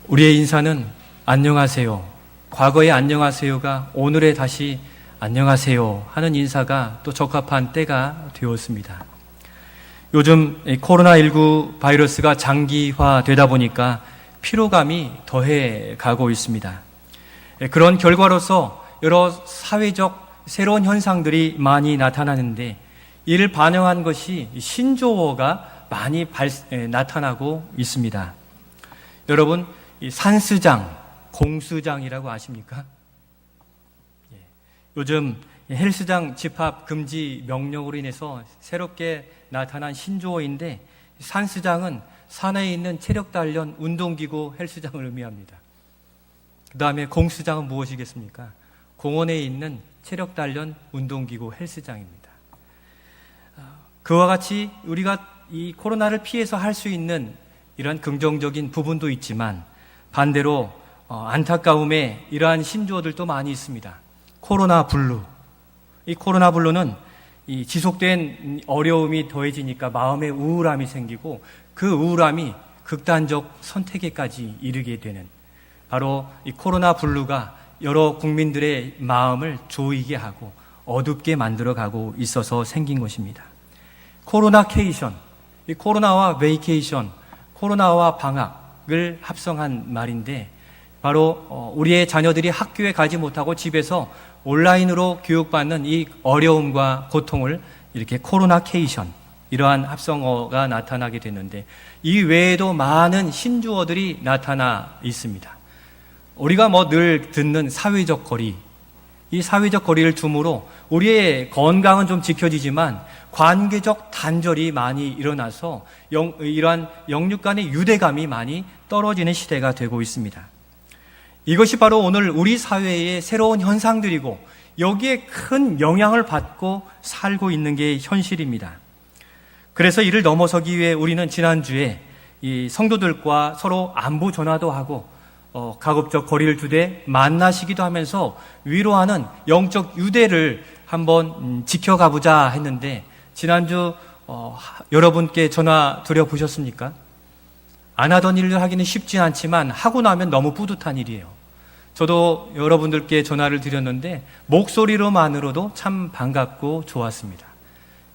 우리의 인사는 안녕하세요. 과거의 안녕하세요가 오늘의 다시 안녕하세요 하는 인사가 또 적합한 때가 되었습니다. 요즘 코로나19 바이러스가 장기화되다 보니까 피로감이 더해 가고 있습니다. 그런 결과로서 여러 사회적 새로운 현상들이 많이 나타나는데 이를 반영한 것이 신조어가 많이 나타나고 있습니다. 여러분, 이 산스장, 공수장이라고 아십니까? 요즘 헬스장 집합 금지 명령으로 인해서 새롭게 나타난 신조어인데 산스장은 산에 있는 체력단련 운동기구 헬스장을 의미합니다. 그 다음에 공수장은 무엇이겠습니까? 공원에 있는 체력단련 운동기구 헬스장입니다. 그와 같이 우리가 이 코로나를 피해서 할 수 있는 이러한 긍정적인 부분도 있지만 반대로 안타까움에 이러한 신조어들도 많이 있습니다. 코로나 블루. 이 코로나 블루는 이 지속된 어려움이 더해지니까 마음의 우울함이 생기고 그 우울함이 극단적 선택에까지 이르게 되는 바로 이 코로나 블루가 여러 국민들의 마음을 조이게 하고 어둡게 만들어가고 있어서 생긴 것입니다. 코로나케이션, 이 코로나와 베이케이션, 코로나와 방학을 합성한 말인데 바로 우리의 자녀들이 학교에 가지 못하고 집에서 온라인으로 교육받는 이 어려움과 고통을 이렇게 코로나케이션, 이러한 합성어가 나타나게 됐는데 이 외에도 많은 신조어들이 나타나 있습니다. 우리가 늘 듣는 사회적 거리, 이 사회적 거리를 둠으로 우리의 건강은 좀 지켜지지만 관계적 단절이 많이 일어나서 이러한 영육 간의 유대감이 많이 떨어지는 시대가 되고 있습니다. 이것이 바로 오늘 우리 사회의 새로운 현상들이고 여기에 큰 영향을 받고 살고 있는 게 현실입니다. 그래서 이를 넘어서기 위해 우리는 지난주에 이 성도들과 서로 안부 전화도 하고 가급적 거리를 두되 만나시기도 하면서 위로하는 영적 유대를 한번 지켜가보자 했는데 지난주 여러분께 전화 드려보셨습니까? 안 하던 일을 하기는 쉽지 않지만 하고 나면 너무 뿌듯한 일이에요. 저도 여러분들께 전화를 드렸는데 목소리로만으로도 참 반갑고 좋았습니다.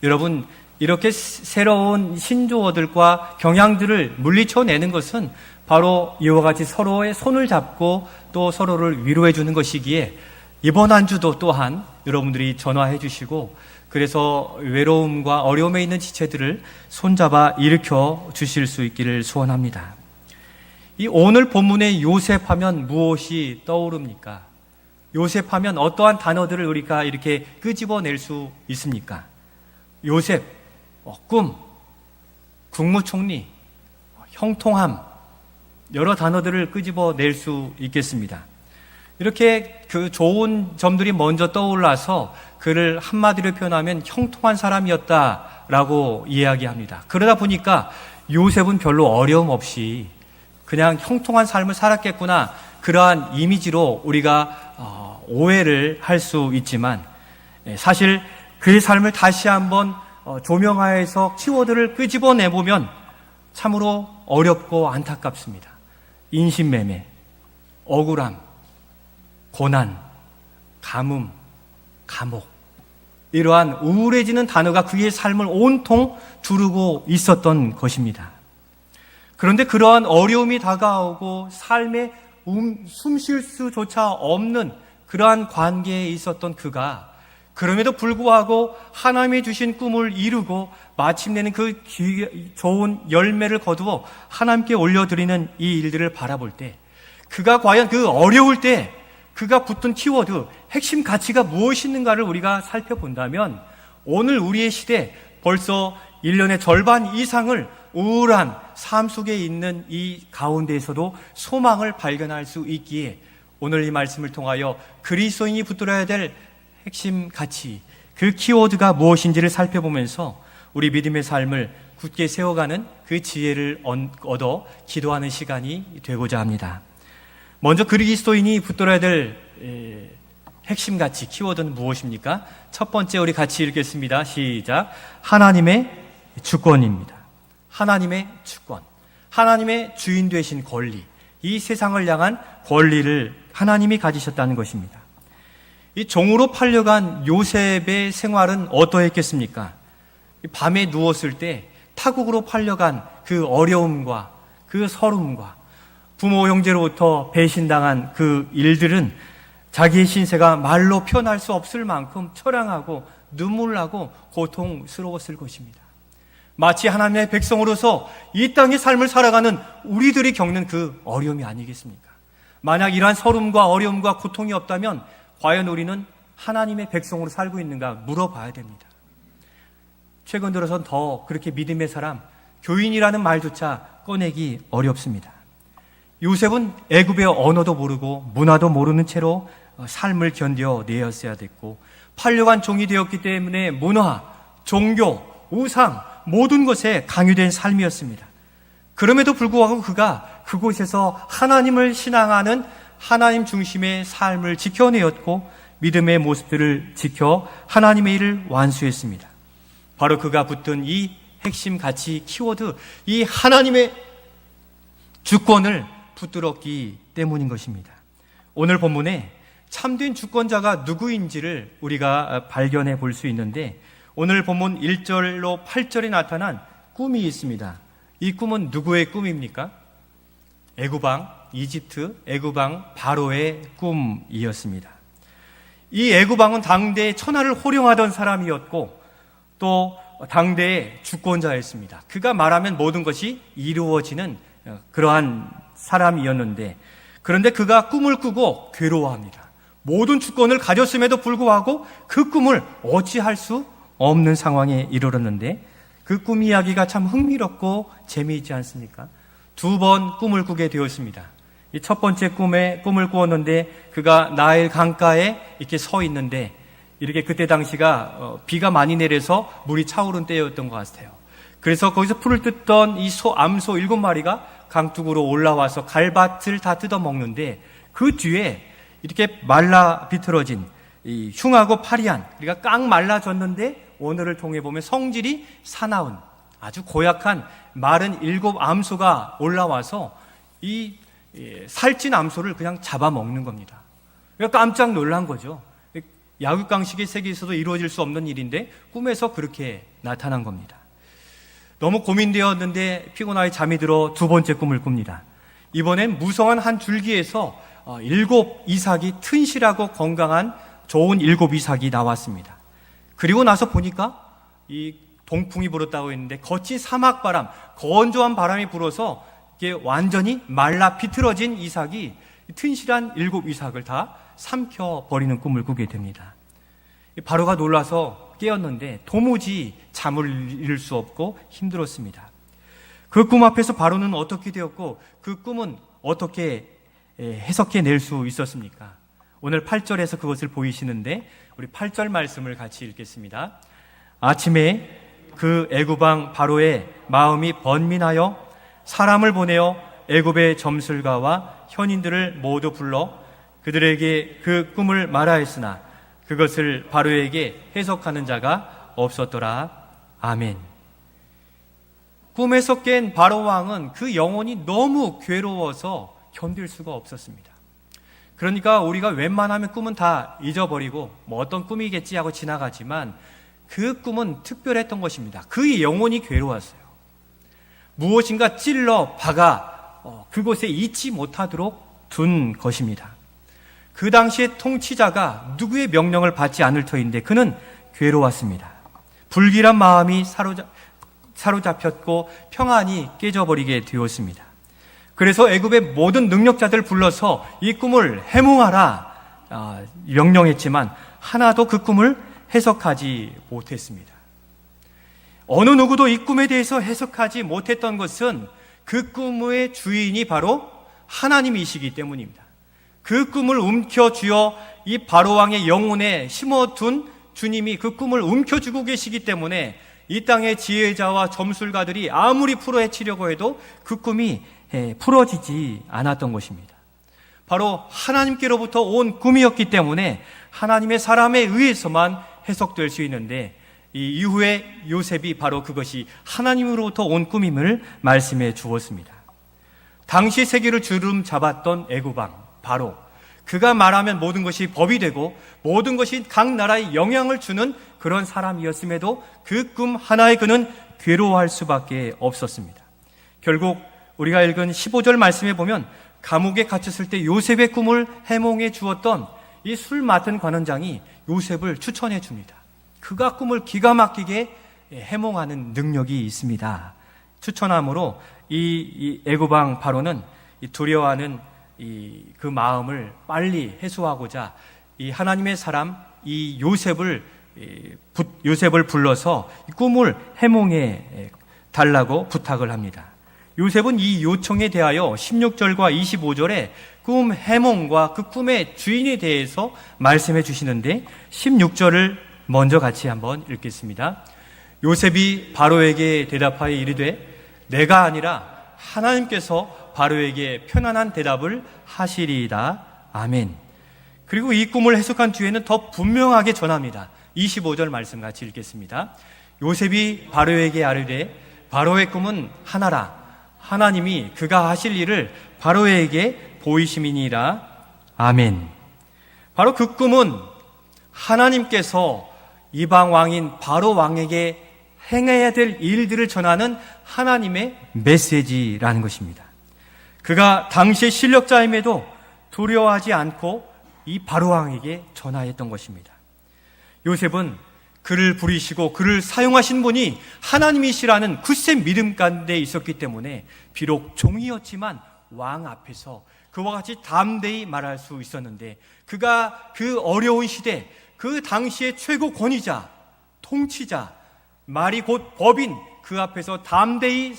여러분, 이렇게 새로운 신조어들과 경향들을 물리쳐내는 것은 바로 이와 같이 서로의 손을 잡고 또 서로를 위로해 주는 것이기에 이번 한 주도 또한 여러분들이 전화해 주시고 그래서 외로움과 어려움에 있는 지체들을 손잡아 일으켜 주실 수 있기를 소원합니다. 이 오늘 본문의 요셉하면 무엇이 떠오릅니까? 요셉하면 어떠한 단어들을 우리가 이렇게 끄집어낼 수 있습니까? 요셉, 꿈, 국무총리, 형통함, 여러 단어들을 끄집어낼 수 있겠습니다. 이렇게 그 좋은 점들이 먼저 떠올라서 그를 한마디로 표현하면 형통한 사람이었다라고 이야기합니다. 그러다 보니까 요셉은 별로 어려움 없이 그냥 형통한 삶을 살았겠구나, 그러한 이미지로 우리가 오해를 할 수 있지만 사실 그의 삶을 다시 한번 조명하여서 키워드를 끄집어내보면 참으로 어렵고 안타깝습니다. 인신매매, 억울함, 고난, 가뭄, 감옥, 이러한 우울해지는 단어가 그의 삶을 온통 두르고 있었던 것입니다. 그런데 그러한 어려움이 다가오고 삶에 숨 쉴 수조차 없는 그러한 관계에 있었던 그가 그럼에도 불구하고 하나님이 주신 꿈을 이루고 마침내는 그 좋은 열매를 거두어 하나님께 올려드리는 이 일들을 바라볼 때 그가 과연 그 어려울 때 그가 붙은 키워드, 핵심 가치가 무엇인가를 우리가 살펴본다면 오늘 우리의 시대 벌써 1년의 절반 이상을 우울한 삶 속에 있는 이 가운데에서도 소망을 발견할 수 있기에 오늘 이 말씀을 통하여 그리스도인이 붙들어야 될 핵심 가치, 그 키워드가 무엇인지를 살펴보면서 우리 믿음의 삶을 굳게 세워가는 그 지혜를 얻어 기도하는 시간이 되고자 합니다. 먼저 그리스도인이 붙들어야 될 핵심 가치, 키워드는 무엇입니까? 첫 번째 우리 같이 읽겠습니다. 시작. 하나님의 주권입니다. 하나님의 주권, 하나님의 주인 되신 권리, 이 세상을 향한 권리를 하나님이 가지셨다는 것입니다. 이 종으로 팔려간 요셉의 생활은 어떠했겠습니까? 밤에 누웠을 때 타국으로 팔려간 그 어려움과 그 서름과 부모 형제로부터 배신당한 그 일들은 자기의 신세가 말로 표현할 수 없을 만큼 처량하고 눈물나고 고통스러웠을 것입니다. 마치 하나님의 백성으로서 이 땅의 삶을 살아가는 우리들이 겪는 그 어려움이 아니겠습니까? 만약 이러한 서름과 어려움과 고통이 없다면 과연 우리는 하나님의 백성으로 살고 있는가 물어봐야 됩니다. 최근 들어선 더 그렇게 믿음의 사람, 교인이라는 말조차 꺼내기 어렵습니다. 요셉은 애굽의 언어도 모르고 문화도 모르는 채로 삶을 견뎌내었어야 됐고, 팔려간 종이 되었기 때문에 문화, 종교, 우상 모든 것에 강요된 삶이었습니다. 그럼에도 불구하고 그가 그곳에서 하나님을 신앙하는 하나님 중심의 삶을 지켜내었고 믿음의 모습들을 지켜 하나님의 일을 완수했습니다. 바로 그가 붙든 이 핵심 가치 키워드, 이 하나님의 주권을 붙들었기 때문인 것입니다. 오늘 본문에 참된 주권자가 누구인지를 우리가 발견해 볼 수 있는데, 오늘 본문 1절로 8절에 나타난 꿈이 있습니다. 이 꿈은 누구의 꿈입니까? 애굽왕 이집트 애굽왕 바로의 꿈이었습니다. 이 애굽왕은 당대의 천하를 호령하던 사람이었고 또 당대의 주권자였습니다. 그가 말하면 모든 것이 이루어지는 그러한 사람이었는데, 그런데 그가 꿈을 꾸고 괴로워합니다. 모든 주권을 가졌음에도 불구하고 그 꿈을 어찌할 수 없는 상황에 이르렀는데, 그 꿈 이야기가 참 흥미롭고 재미있지 않습니까? 두 번 꿈을 꾸게 되었습니다. 이 첫 번째 꿈을 꾸었는데 그가 나일 강가에 이렇게 서 있는데, 이렇게 그때 당시가 비가 많이 내려서 물이 차오른 때였던 것 같아요. 그래서 거기서 풀을 뜯던 이 암소 7마리가 강둑으로 올라와서 갈밭을 다 뜯어 먹는데, 그 뒤에 이렇게 말라 비틀어진 이 흉하고 파리한, 우리가 깡 말라졌는데 오늘을 통해 보면 성질이 사나운 아주 고약한 마른 7 암소가 올라와서 이 살찐 암소를 그냥 잡아먹는 겁니다. 그러니까 깜짝 놀란 거죠. 야육강식의 세계에서도 이루어질 수 없는 일인데 꿈에서 그렇게 나타난 겁니다. 너무 고민되었는데 피곤하게 잠이 들어 두 번째 꿈을 꿉니다. 이번엔 무성한 한 줄기에서 7 이삭이 튼실하고 건강한 좋은 7 이삭이 나왔습니다. 그리고 나서 보니까 이 동풍이 불었다고 했는데 거친 사막바람, 건조한 바람이 불어서 이게 완전히 말라 비틀어진 이삭이 튼실한 7 이삭을 다 삼켜버리는 꿈을 꾸게 됩니다. 바로가 놀라서 깨었는데 도무지 잠을 이룰 수 없고 힘들었습니다. 그 꿈 앞에서 바로는 어떻게 되었고 그 꿈은 어떻게 해석해낼 수 있었습니까? 오늘 8절에서 그것을 보이시는데 우리 8절 말씀을 같이 읽겠습니다. 아침에 그 애굽왕 바로의 마음이 번민하여 사람을 보내어 애굽의 점술가와 현인들을 모두 불러 그들에게 그 꿈을 말하였으나 그것을 바로에게 해석하는 자가 없었더라. 아멘. 꿈에서 깬 바로 왕은 그 영혼이 너무 괴로워서 견딜 수가 없었습니다. 그러니까 우리가 웬만하면 꿈은 다 잊어버리고 뭐 어떤 꿈이겠지 하고 지나가지만 그 꿈은 특별했던 것입니다. 그의 영혼이 괴로웠어요. 무엇인가 찔러 박아 그곳에 잊지 못하도록 둔 것입니다. 그 당시의 통치자가 누구의 명령을 받지 않을 터인데 그는 괴로웠습니다. 불길한 마음이 사로잡혔고 평안이 깨져버리게 되었습니다. 그래서 애굽의 모든 능력자들을 불러서 이 꿈을 해몽하라 명령했지만 하나도 그 꿈을 해석하지 못했습니다. 어느 누구도 이 꿈에 대해서 해석하지 못했던 것은 그 꿈의 주인이 바로 하나님이시기 때문입니다. 그 꿈을 움켜쥐어 이 바로왕의 영혼에 심어둔 주님이 그 꿈을 움켜쥐고 계시기 때문에 이 땅의 지혜자와 점술가들이 아무리 풀어헤치려고 해도 그 꿈이 풀어지지 않았던 것입니다. 바로 하나님께로부터 온 꿈이었기 때문에 하나님의 사람에 의해서만 해석될 수 있는데 이 이후에 요셉이 바로 그것이 하나님으로부터 온 꿈임을 말씀해 주었습니다. 당시 세계를 주름 잡았던 애굽왕 바로, 그가 말하면 모든 것이 법이 되고 모든 것이 각 나라에 영향을 주는 그런 사람이었음에도 그 꿈 하나에 그는 괴로워할 수밖에 없었습니다. 결국 우리가 읽은 15절 말씀에 보면 감옥에 갇혔을 때 요셉의 꿈을 해몽해 주었던 이 술 맡은 관원장이 요셉을 추천해 줍니다. 그가 꿈을 기가 막히게 해몽하는 능력이 있습니다. 추천함으로 이 애굽왕 바로는 두려워하는 그 마음을 빨리 해소하고자 이 하나님의 사람 이 요셉을 불러서 꿈을 해몽해 달라고 부탁을 합니다. 요셉은 이 요청에 대하여 16절과 25절에 꿈 해몽과 그 꿈의 주인에 대해서 말씀해 주시는데 16절을 먼저 같이 한번 읽겠습니다. 요셉이 바로에게 대답하여 이르되 내가 아니라 하나님께서 바로에게 편안한 대답을 하시리이다. 아멘. 그리고 이 꿈을 해석한 뒤에는 더 분명하게 전합니다. 25절 말씀 같이 읽겠습니다. 요셉이 바로에게 아뢰되 바로의 꿈은 하나라. 하나님이 그가 하실 일을 바로에게 보이심이니라. 아멘. 바로 그 꿈은 하나님께서 이방 왕인 바로 왕에게 행해야 될 일들을 전하는 하나님의 메시지라는 것입니다. 그가 당시의 실력자임에도 두려워하지 않고 이 바로 왕에게 전하였던 것입니다. 요셉은 그를 부리시고 그를 사용하신 분이 하나님이시라는 굳세 믿음 가운데 있었기 때문에 비록 종이었지만 왕 앞에서 그와 같이 담대히 말할 수 있었는데, 그가 그 어려운 시대 그 당시의 최고 권위자, 통치자, 말이 곧 법인 그 앞에서 담대히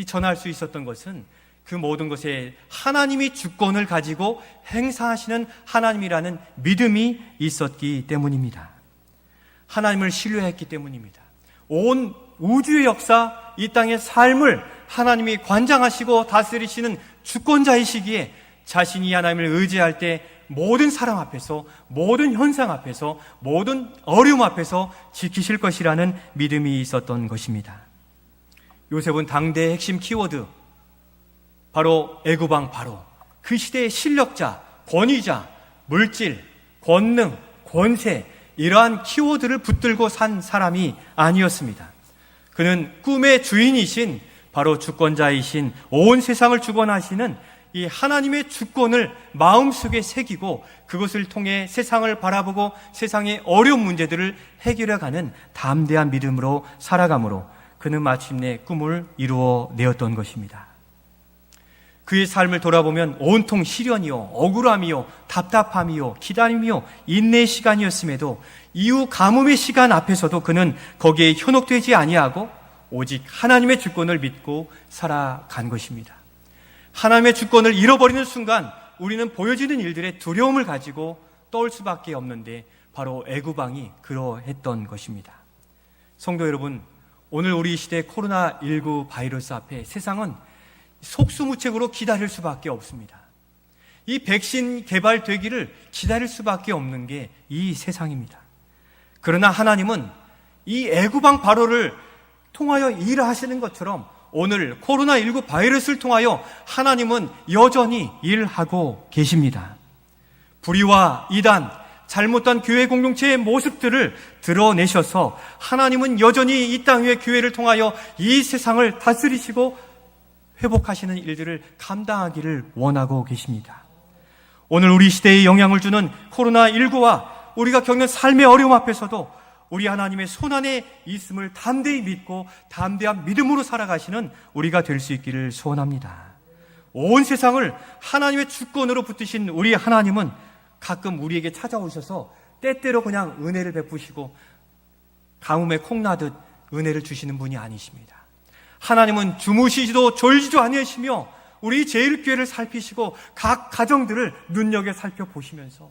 전할 수 있었던 것은 그 모든 것에 하나님이 주권을 가지고 행사하시는 하나님이라는 믿음이 있었기 때문입니다. 하나님을 신뢰했기 때문입니다. 온 우주의 역사, 이 땅의 삶을 하나님이 관장하시고 다스리시는 주권자이시기에 자신이 하나님을 의지할 때 모든 사람 앞에서, 모든 현상 앞에서, 모든 어려움 앞에서 지키실 것이라는 믿음이 있었던 것입니다. 요셉은 당대의 핵심 키워드, 바로 애굽왕 바로, 그 시대의 실력자, 권위자, 물질, 권능, 권세, 이러한 키워드를 붙들고 산 사람이 아니었습니다. 그는 꿈의 주인이신 바로 주권자이신 온 세상을 주권하시는 이 하나님의 주권을 마음속에 새기고 그것을 통해 세상을 바라보고 세상의 어려운 문제들을 해결해가는 담대한 믿음으로 살아감으로 그는 마침내 꿈을 이루어내었던 것입니다. 그의 삶을 돌아보면 온통 시련이요, 억울함이요, 답답함이요, 기다림이요, 인내의 시간이었음에도 이후 가뭄의 시간 앞에서도 그는 거기에 현혹되지 아니하고 오직 하나님의 주권을 믿고 살아간 것입니다. 하나님의 주권을 잃어버리는 순간 우리는 보여지는 일들의 두려움을 가지고 떠올 수밖에 없는데 바로 애굽왕이 그러했던 것입니다. 성도 여러분, 오늘 우리 시대 코로나19 바이러스 앞에 세상은 속수무책으로 기다릴 수밖에 없습니다. 이 백신 개발되기를 기다릴 수밖에 없는 게 이 세상입니다. 그러나 하나님은 이 애굽왕 바로를 통하여 일하시는 것처럼 오늘 코로나19 바이러스를 통하여 하나님은 여전히 일하고 계십니다. 불의와 이단, 잘못된 교회 공동체의 모습들을 드러내셔서 하나님은 여전히 이 땅 위의 교회를 통하여 이 세상을 다스리시고 회복하시는 일들을 감당하기를 원하고 계십니다. 오늘 우리 시대에 영향을 주는 코로나19와 우리가 겪는 삶의 어려움 앞에서도 우리 하나님의 손안에 있음을 담대히 믿고 담대한 믿음으로 살아가시는 우리가 될 수 있기를 소원합니다. 온 세상을 하나님의 주권으로 붙드신 우리 하나님은 가끔 우리에게 찾아오셔서 때때로 그냥 은혜를 베푸시고 가뭄에 콩나듯 은혜를 주시는 분이 아니십니다. 하나님은 주무시지도 졸지도 않으시며 우리 제일교회를 살피시고 각 가정들을 눈여겨 살펴보시면서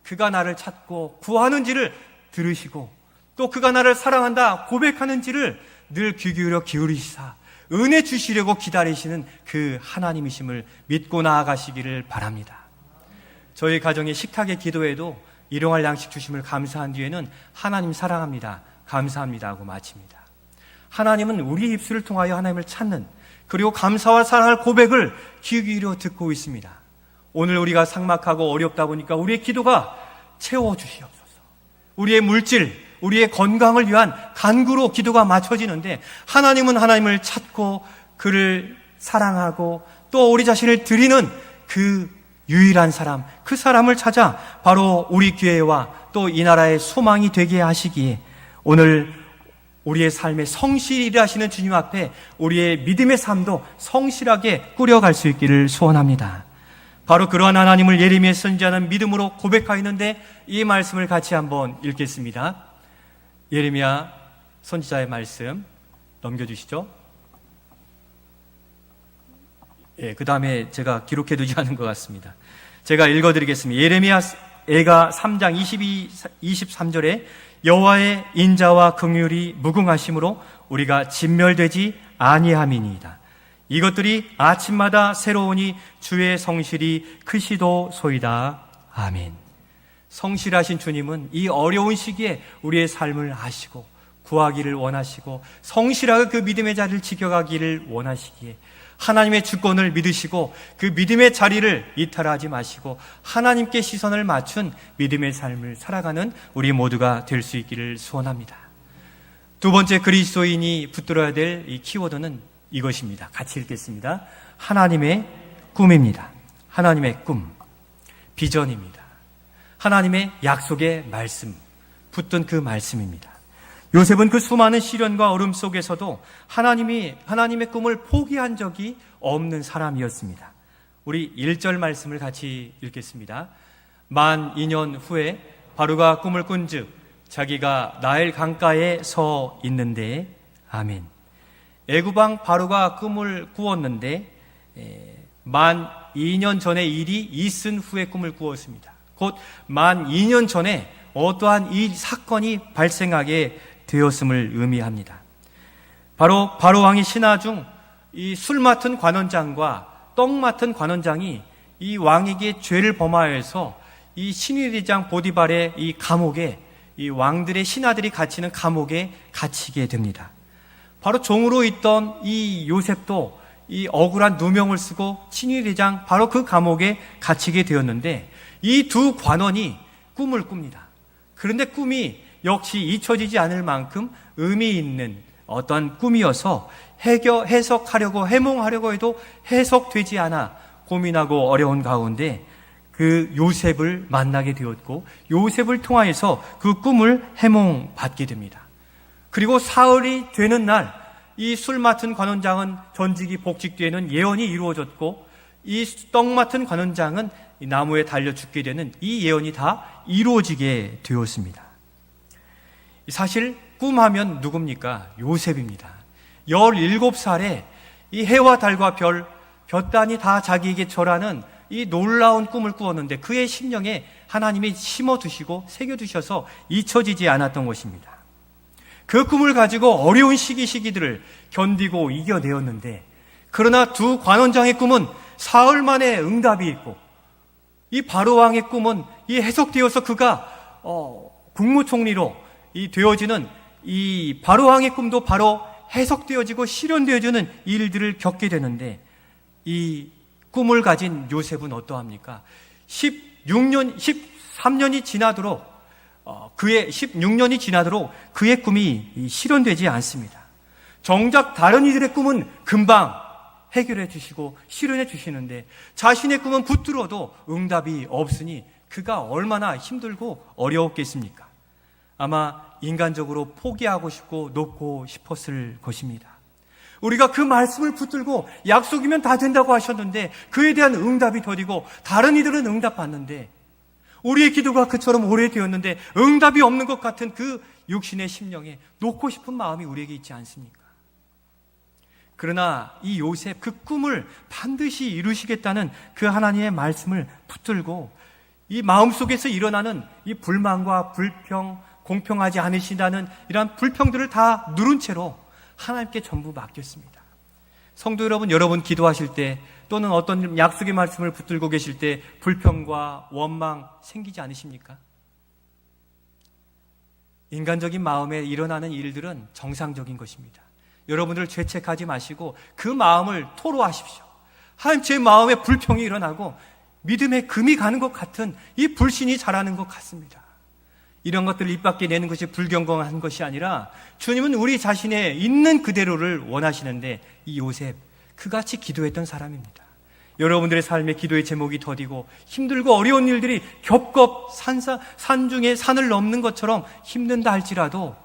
그가 나를 찾고 구하는지를 들으시고 또 그가 나를 사랑한다 고백하는지를 늘 귀 기울여 기울이시사 은혜 주시려고 기다리시는 그 하나님이심을 믿고 나아가시기를 바랍니다. 저희 가정의 식탁의 기도에도 일용할 양식 주심을 감사한 뒤에는 하나님 사랑합니다, 감사합니다 하고 마칩니다. 하나님은 우리 입술을 통하여 하나님을 찾는 그리고 감사와 사랑할 고백을 귀 기울여 듣고 있습니다. 오늘 우리가 삭막하고 어렵다 보니까 우리의 기도가 채워주시옵소서. 우리의 물질, 우리의 건강을 위한 간구로 기도가 맞춰지는데, 하나님은 하나님을 찾고 그를 사랑하고 또 우리 자신을 드리는 그 유일한 사람, 그 사람을 찾아 바로 우리 교회와 또 이 나라의 소망이 되게 하시기에, 오늘 우리의 삶에 성실히 일하시는 주님 앞에 우리의 믿음의 삶도 성실하게 꾸려갈 수 있기를 소원합니다. 바로 그러한 하나님을 예레미야 선지자는 믿음으로 고백하였는데, 이 말씀을 같이 한번 읽겠습니다. 예레미야 선지자의 말씀 넘겨주시죠. 그 다음에 제가 기록해두지 않은 것 같습니다. 제가 읽어드리겠습니다. 예레미야 애가 3장 23절에 여호와의 인자와 긍휼이 무궁하심으로 우리가 진멸되지 아니함이니이다. 이것들이 아침마다 새로우니 주의 성실이 크시도소이다. 아멘. 성실하신 주님은 이 어려운 시기에 우리의 삶을 아시고 구하기를 원하시고 성실하게 그 믿음의 자리를 지켜가기를 원하시기에, 하나님의 주권을 믿으시고 그 믿음의 자리를 이탈하지 마시고 하나님께 시선을 맞춘 믿음의 삶을 살아가는 우리 모두가 될 수 있기를 소원합니다. 두 번째 그리스도인이 붙들어야 될 이 키워드는 이것입니다. 같이 읽겠습니다. 하나님의 꿈입니다. 하나님의 꿈, 비전입니다. 하나님의 약속의 말씀, 붙든 그 말씀입니다. 요셉은 그 수많은 시련과 어려움 속에서도 하나님의 꿈을 포기한 적이 없는 사람이었습니다. 우리 1절 말씀을 같이 읽겠습니다. 만 2년 후에 바로가 꿈을 꾼즉 자기가 나일 강가에 서 있는데, 아멘. 애굽왕 바로가 꿈을 꾸었는데 만 2년 전의 일이 있은 후에 꿈을 꾸었습니다. 곧 만 2년 전에 어떠한 이 사건이 발생하게 되었음을 의미합니다. 바로 바로왕이 신하 중 이 술 맡은 관원장과 떡 맡은 관원장이 이 왕에게 죄를 범하여서 이 신위대장 보디발의 이 감옥에, 이 왕들의 신하들이 갇히는 감옥에 갇히게 됩니다. 바로 종으로 있던 이 요셉도 이 억울한 누명을 쓰고 신위대장 바로 그 감옥에 갇히게 되었는데, 이 두 관원이 꿈을 꿉니다. 그런데 꿈이 역시 잊혀지지 않을 만큼 의미 있는 어떤 꿈이어서 해석하려고 해몽하려고 해도 해석되지 않아 고민하고 어려운 가운데 그 요셉을 만나게 되었고, 요셉을 통하여서 그 꿈을 해몽받게 됩니다. 그리고 사흘이 되는 날, 이 술 맡은 관원장은 전직이 복직되는 예언이 이루어졌고, 이 떡 맡은 관원장은 이 나무에 달려 죽게 되는 이 예언이 다 이루어지게 되었습니다. 사실 꿈하면 누굽니까? 요셉입니다. 17살에 이 해와 달과 별, 볕단이 다 자기에게 절하는 이 놀라운 꿈을 꾸었는데, 그의 심령에 하나님이 심어두시고 새겨두셔서 잊혀지지 않았던 것입니다. 그 꿈을 가지고 어려운 시기들을 견디고 이겨내었는데, 그러나 두 관원장의 꿈은 사흘 만에 응답이 있고, 이 바로왕의 꿈은 이 해석되어서 그가 국무총리로 이 되어지는 이 바로왕의 꿈도 바로 해석되어지고 실현되어지는 일들을 겪게 되는데, 이 꿈을 가진 요셉은 어떠합니까? 13년이 지나도록 그의 꿈이 실현되지 않습니다. 정작 다른 이들의 꿈은 금방 해결해 주시고 실현해 주시는데, 자신의 꿈은 붙들어도 응답이 없으니 그가 얼마나 힘들고 어려웠겠습니까? 아마 인간적으로 포기하고 싶고 놓고 싶었을 것입니다. 우리가 그 말씀을 붙들고 약속이면 다 된다고 하셨는데 그에 대한 응답이 더디고, 다른 이들은 응답받는데 우리의 기도가 그처럼 오래되었는데 응답이 없는 것 같은 그 육신의 심령에 놓고 싶은 마음이 우리에게 있지 않습니까? 그러나 이 요셉, 그 꿈을 반드시 이루시겠다는 그 하나님의 말씀을 붙들고, 이 마음속에서 일어나는 이 불만과 불평, 공평하지 않으시다는 이러한 불평들을 다 누른 채로 하나님께 전부 맡겼습니다. 성도 여러분, 여러분 기도하실 때 또는 어떤 약속의 말씀을 붙들고 계실 때 불평과 원망 생기지 않으십니까? 인간적인 마음에 일어나는 일들은 정상적인 것입니다. 여러분들 죄책하지 마시고 그 마음을 토로하십시오. 하나님, 제 마음에 불평이 일어나고 믿음에 금이 가는 것 같은 이 불신이 자라는 것 같습니다. 이런 것들을 입 밖에 내는 것이 불경건한 것이 아니라 주님은 우리 자신의 있는 그대로를 원하시는데, 이 요셉 그같이 기도했던 사람입니다. 여러분들의 삶의 기도의 제목이 더디고 힘들고 어려운 일들이 겹겹 산중에 산을 넘는 것처럼 힘든다 할지라도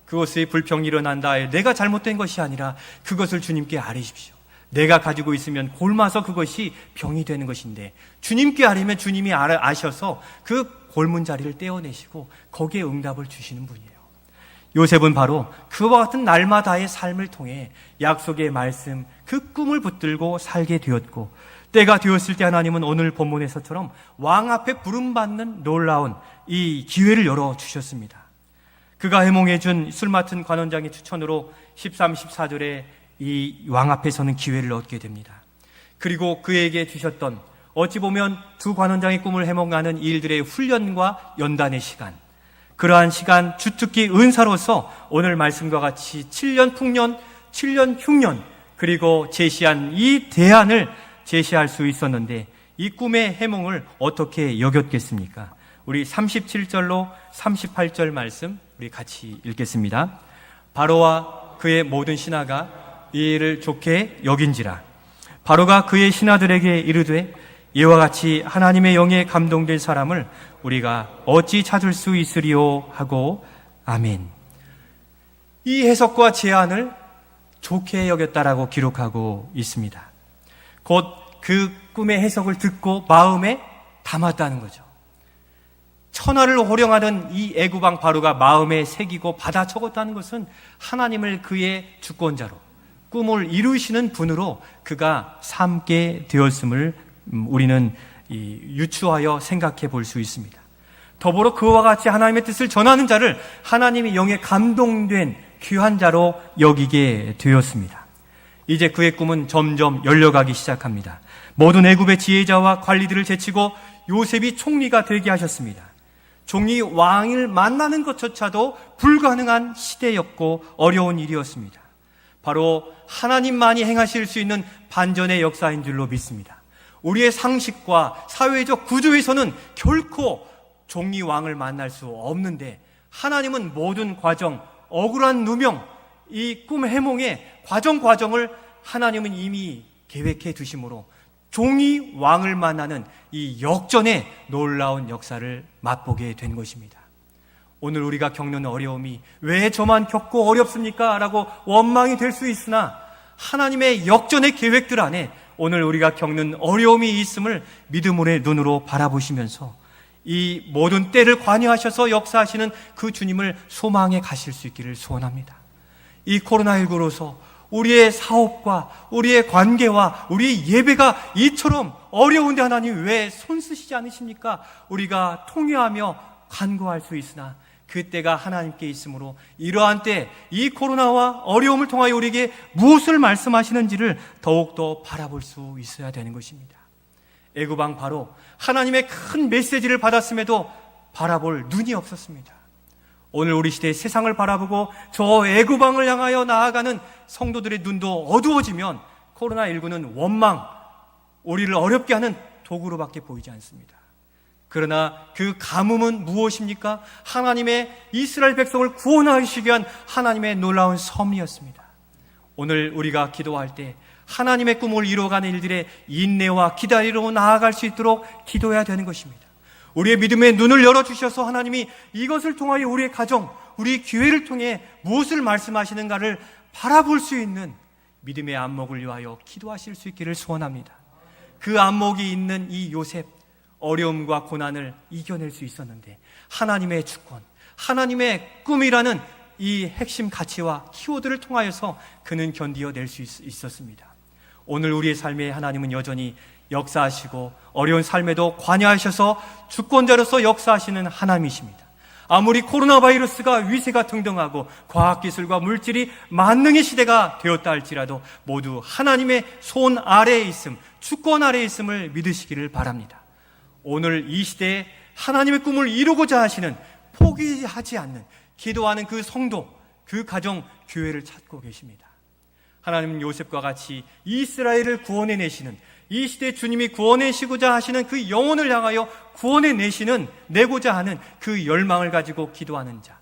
그것의 불평이 일어난다, 내가 잘못된 것이 아니라 그것을 주님께 아뢰십시오. 내가 가지고 있으면 곪아서 그것이 병이 되는 것인데 주님께 아뢰면 주님이 아셔서 그 곪은 자리를 떼어내시고 거기에 응답을 주시는 분이에요. 요셉은 바로 그와 같은 날마다의 삶을 통해 약속의 말씀, 그 꿈을 붙들고 살게 되었고, 때가 되었을 때 하나님은 오늘 본문에서처럼 왕 앞에 부름받는 놀라운 이 기회를 열어주셨습니다. 그가 해몽해준 술 맡은 관원장의 추천으로 13, 14절에 이 왕 앞에 서는 기회를 얻게 됩니다. 그리고 그에게 주셨던, 어찌 보면 두 관원장의 꿈을 해몽하는 일들의 훈련과 연단의 시간, 그러한 시간 주특기 은사로서 오늘 말씀과 같이 7년 풍년, 7년 흉년, 그리고 제시한 이 대안을 제시할 수 있었는데, 이 꿈의 해몽을 어떻게 여겼겠습니까? 우리 37절로 38절 말씀 우리 같이 읽겠습니다. 바로와 그의 모든 신하가 이 일을 좋게 여긴지라. 바로가 그의 신하들에게 이르되, 이와 같이 하나님의 영에 감동된 사람을 우리가 어찌 찾을 수 있으리요 하고, 아멘. 이 해석과 제안을 좋게 여겼다라고 기록하고 있습니다. 곧 그 꿈의 해석을 듣고 마음에 담았다는 거죠. 천하를 호령하는 이 애굽왕 바로가 마음에 새기고 받아 적었다는 것은 하나님을 그의 주권자로, 꿈을 이루시는 분으로 그가 삼게 되었음을 우리는 유추하여 생각해 볼 수 있습니다. 더불어 그와 같이 하나님의 뜻을 전하는 자를 하나님의 영에 감동된 귀한 자로 여기게 되었습니다. 이제 그의 꿈은 점점 열려가기 시작합니다. 모든 애굽의 지혜자와 관리들을 제치고 요셉이 총리가 되게 하셨습니다. 종이 왕을 만나는 것조차도 불가능한 시대였고 어려운 일이었습니다. 바로 하나님만이 행하실 수 있는 반전의 역사인 줄로 믿습니다. 우리의 상식과 사회적 구조에서는 결코 종이 왕을 만날 수 없는데, 하나님은 모든 과정, 억울한 누명, 이 꿈 해몽의 과정을 하나님은 이미 계획해 두심으로 종이 왕을 만나는 이 역전의 놀라운 역사를 맛보게 된 것입니다. 오늘 우리가 겪는 어려움이 왜 저만 겪고 어렵습니까? 라고 원망이 될 수 있으나, 하나님의 역전의 계획들 안에 오늘 우리가 겪는 어려움이 있음을 믿음의 눈으로 바라보시면서 이 모든 때를 관여하셔서 역사하시는 그 주님을 소망해 가실 수 있기를 소원합니다. 이 코로나19로서 우리의 사업과 우리의 관계와 우리의 예배가 이처럼 어려운데 하나님 왜 손쓰시지 않으십니까? 우리가 통회하며 간구할 수 있으나 그때가 하나님께 있으므로, 이러한 때 이 코로나와 어려움을 통하여 우리에게 무엇을 말씀하시는지를 더욱더 바라볼 수 있어야 되는 것입니다. 애굽왕 바로 하나님의 큰 메시지를 받았음에도 바라볼 눈이 없었습니다. 오늘 우리 시대의 세상을 바라보고 저 애굽왕을 향하여 나아가는 성도들의 눈도 어두워지면 코로나19는 원망, 우리를 어렵게 하는 도구로밖에 보이지 않습니다. 그러나 그 가뭄은 무엇입니까? 하나님의 이스라엘 백성을 구원하시기 위한 하나님의 놀라운 섭리였습니다. 오늘 우리가 기도할 때 하나님의 꿈을 이루어가는 일들의 인내와 기다리로 나아갈 수 있도록 기도해야 되는 것입니다. 우리의 믿음의 눈을 열어주셔서 하나님이 이것을 통하여 우리의 가정, 우리 기회를 통해 무엇을 말씀하시는가를 바라볼 수 있는 믿음의 안목을 위하여 기도하실 수 있기를 소원합니다. 그 안목이 있는 이 요셉, 어려움과 고난을 이겨낼 수 있었는데 하나님의 주권, 하나님의 꿈이라는 이 핵심 가치와 키워드를 통하여서 그는 견디어낼 수 있었습니다. 오늘 우리의 삶에 하나님은 여전히 역사하시고 어려운 삶에도 관여하셔서 주권자로서 역사하시는 하나님이십니다. 아무리 코로나 바이러스가 위세가 등등하고 과학기술과 물질이 만능의 시대가 되었다 할지라도 모두 하나님의 손 아래에 있음, 주권 아래에 있음을 믿으시기를 바랍니다. 오늘 이 시대에 하나님의 꿈을 이루고자 하시는, 포기하지 않는, 기도하는 그 성도, 그 가정, 교회를 찾고 계십니다. 하나님은 요셉과 같이 이스라엘을 구원해내시는, 이 시대 주님이 구원해내시고자 하시는 그 영혼을 향하여 내고자 하는 그 열망을 가지고 기도하는 자,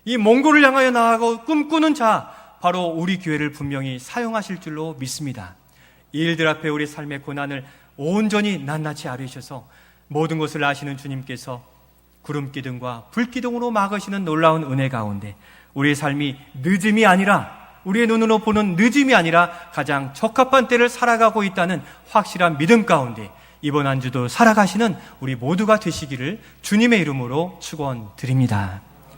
이 몽골을 향하여 나아가고 꿈꾸는 자, 바로 우리 교회를 분명히 사용하실 줄로 믿습니다. 이 일들 앞에 우리 삶의 고난을 온전히 낱낱이 아뢰셔서 모든 것을 아시는 주님께서 구름기둥과 불기둥으로 막으시는 놀라운 은혜 가운데 우리의 삶이 늦음이 아니라, 우리의 눈으로 보는 늦음이 아니라 가장 적합한 때를 살아가고 있다는 확실한 믿음 가운데 이번 한 주도 살아가시는 우리 모두가 되시기를 주님의 이름으로 축원드립니다.